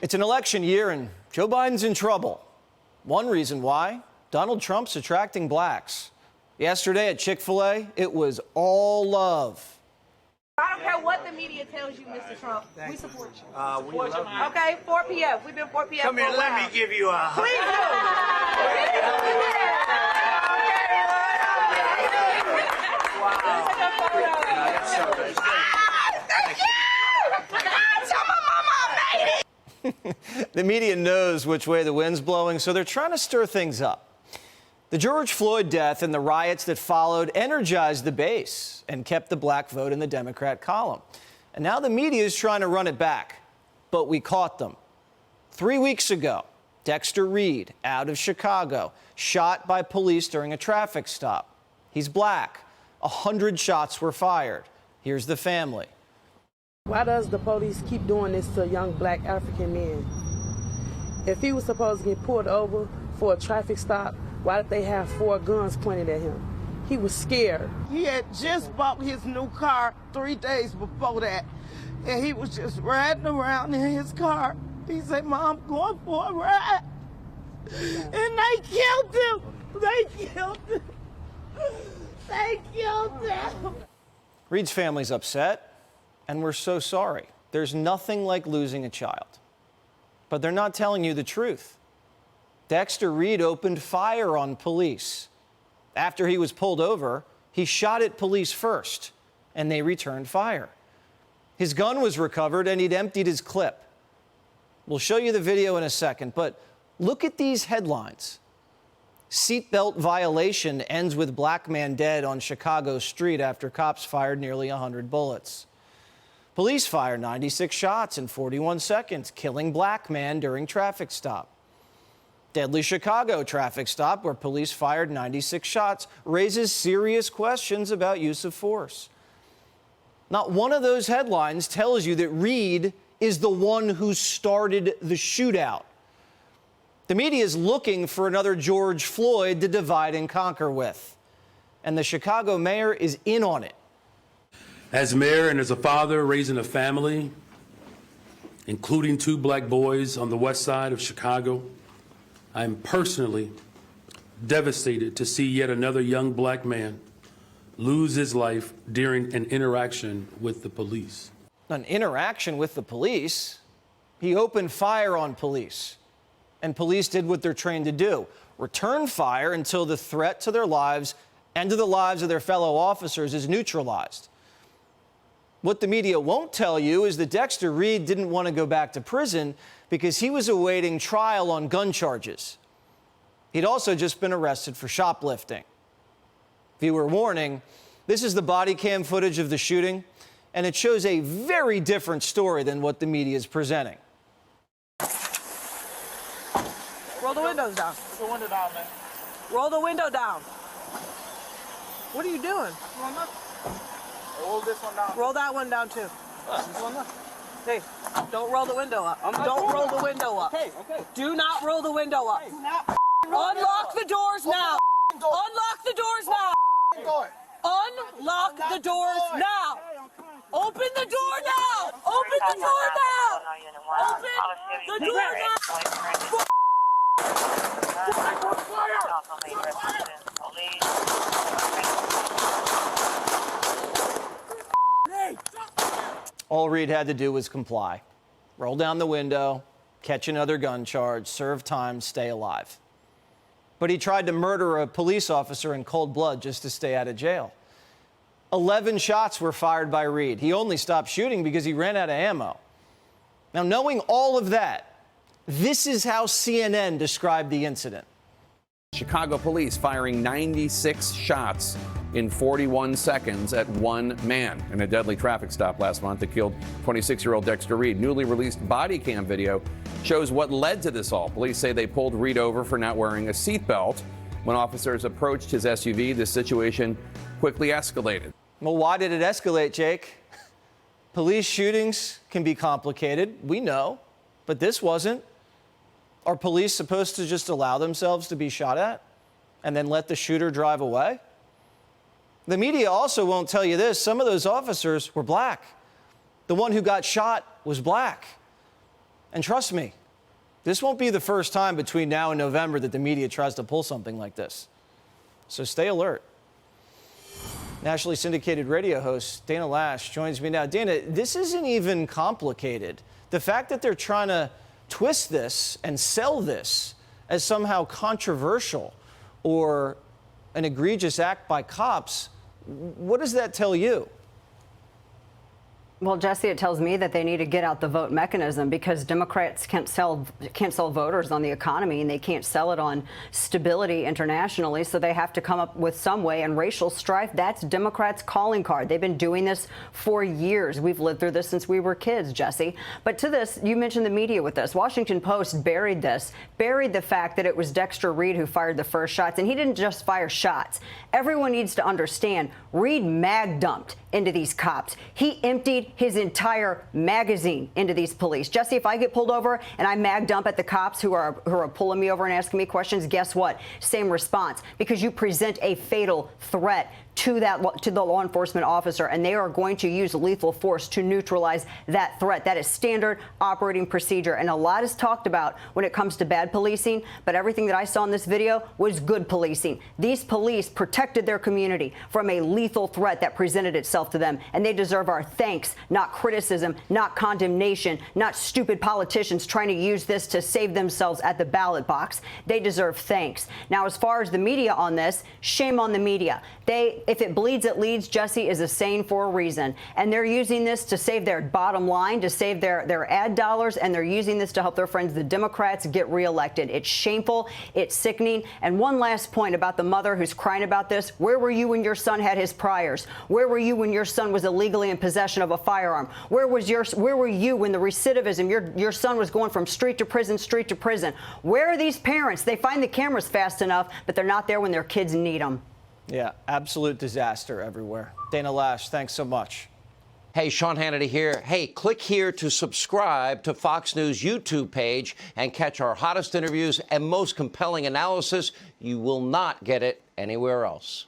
It's an election year and Joe Biden's in trouble. One reason why, Donald Trump's attracting blacks. Yesterday at Chick-fil-A, it was all love. I don't care what the media tells you, Mr. Trump. We support you. We love you. Okay, 4 p.m. We've been 4 p.m. Come here, let me give you a hug. Please The media knows which way the wind's blowing, so they're trying to stir things up. The George Floyd death and the riots that followed energized the base and kept the black vote in the Democrat column. And now the media is trying to run it back, but we caught them. 3 weeks ago, Dexter Reed, out of Chicago, shot by police during a traffic stop. He's black. 100 shots were fired. Here's the family. Why does the police keep doing this to young black African men? If he was supposed to get pulled over for a traffic stop, why did they have 4 guns pointed at him? He was scared. He had just bought his new car 3 days before that, and he was just riding around in his car. He said, "Mom, I'm going for a ride." And they killed him. They killed him. They killed him. Reed's family's upset, and we're so sorry. There's nothing like losing a child. But they're not telling you the truth. Dexter Reed opened fire on police. After he was pulled over, he shot at police first, and they returned fire. His gun was recovered, and he'd emptied his clip. We'll show you the video in a second, but look at these headlines. Seatbelt violation ends with black man dead on Chicago street after cops fired nearly 100 bullets. Police fire 96 shots in 41 seconds, killing black man during traffic stop. Deadly Chicago traffic stop where police fired 96 shots raises serious questions about use of force. Not one of those headlines tells you that Reed is the one who started the shootout. The media is looking for another George Floyd to divide and conquer with. And the Chicago mayor is in on it. As mayor and as a father raising a family, including 2 black boys on the west side of Chicago, I am personally devastated to see yet another young black man lose his life during an interaction with the police. An interaction with the police? He opened fire on police. And police did what they're trained to do, return fire until the threat to their lives and to the lives of their fellow officers is neutralized. What the media won't tell you is that Dexter Reed didn't want to go back to prison because he was awaiting trial on gun charges. He'd also just been arrested for shoplifting. Viewer warning, this is the body cam footage of the shooting, and it shows a very different story than what the media is presenting. Roll the windows down. Roll the window down, man. Roll the window down. What are you doing? Roll this one down. Roll that one down too. This one down. Hey, don't roll the window up. Don't roll the window up. Okay. Do not roll the window up. Do not Unlock the doors now. Unlock the doors now. door. Unlock the doors now. Open the door now. Open the door now. Open the door now. All Reed had to do was comply. Roll down the window, catch another gun charge, serve time, stay alive. But he tried to murder a police officer in cold blood just to stay out of jail. 11 shots were fired by Reed. He only stopped shooting because he ran out of ammo. Now, knowing all of that, this is how CNN described the incident. Chicago police firing 96 shots in 41 seconds at one man in a deadly traffic stop last month that killed 26-year-old Dexter Reed. Newly released body cam video shows what led to this all. Police say they pulled Reed over for not wearing a seatbelt. When officers approached his SUV, the situation quickly escalated. Well, why did it escalate, Jake? Police shootings can be complicated, we know, but this wasn't. Are police supposed to just allow themselves to be shot at and then let the shooter drive away? The media also won't tell you this. Some of those officers were black. The one who got shot was black. And trust me, this won't be the first time between now and November that the media tries to pull something like this. So stay alert. Nationally syndicated radio host Dana Loesch joins me now. Dana, this isn't even complicated. The fact that they're trying to twist this and sell this as somehow controversial or an egregious act by cops, what does that tell you? Well, Jesse, it tells me that they need to get out the vote mechanism, because Democrats can't sell voters on the economy, and they can't sell it on stability internationally. So they have to come up with some way. And racial strife, that's Democrats' calling card. They've been doing this for years. We've lived through this since we were kids, Jesse. But to this, you mentioned the media with this. Washington Post buried the fact that it was Dexter Reed who fired the first shots. And he didn't just fire shots. Everyone needs to understand, Reed mag dumped into these cops. He emptied his entire magazine into these police. Jesse, if I get pulled over and I mag dump at the cops who are pulling me over and asking me questions, guess what? Same response, because you present a fatal threat to the law enforcement officer, and they are going to use lethal force to neutralize that threat. That is standard operating procedure, and a lot is talked about when it comes to bad policing, but everything that I saw in this video was good policing. These police protected their community from a lethal threat that presented itself to them, and they deserve our thanks, not criticism, not condemnation, not stupid politicians trying to use this to save themselves at the ballot box. They deserve thanks. Now, as far as the media on this, shame on the media. If it bleeds, it leads, Jesse, is a saying for a reason. And they're using this to save their bottom line, to save their ad dollars, and they're using this to help their friends, the Democrats, get reelected. It's shameful. It's sickening. And one last point about the mother who's crying about this. Where were you when your son had his priors? Where were you when your son was illegally in possession of a firearm? Where were you when the recidivism, your son was going from street to prison, street to prison? Where are these parents? They find the cameras fast enough, but they're not there when their kids need them. Yeah, absolute disaster everywhere. Dana Loesch, thanks so much. Hey, Sean Hannity here. Hey, click here to subscribe to Fox News YouTube page and catch our hottest interviews and most compelling analysis. You will not get it anywhere else.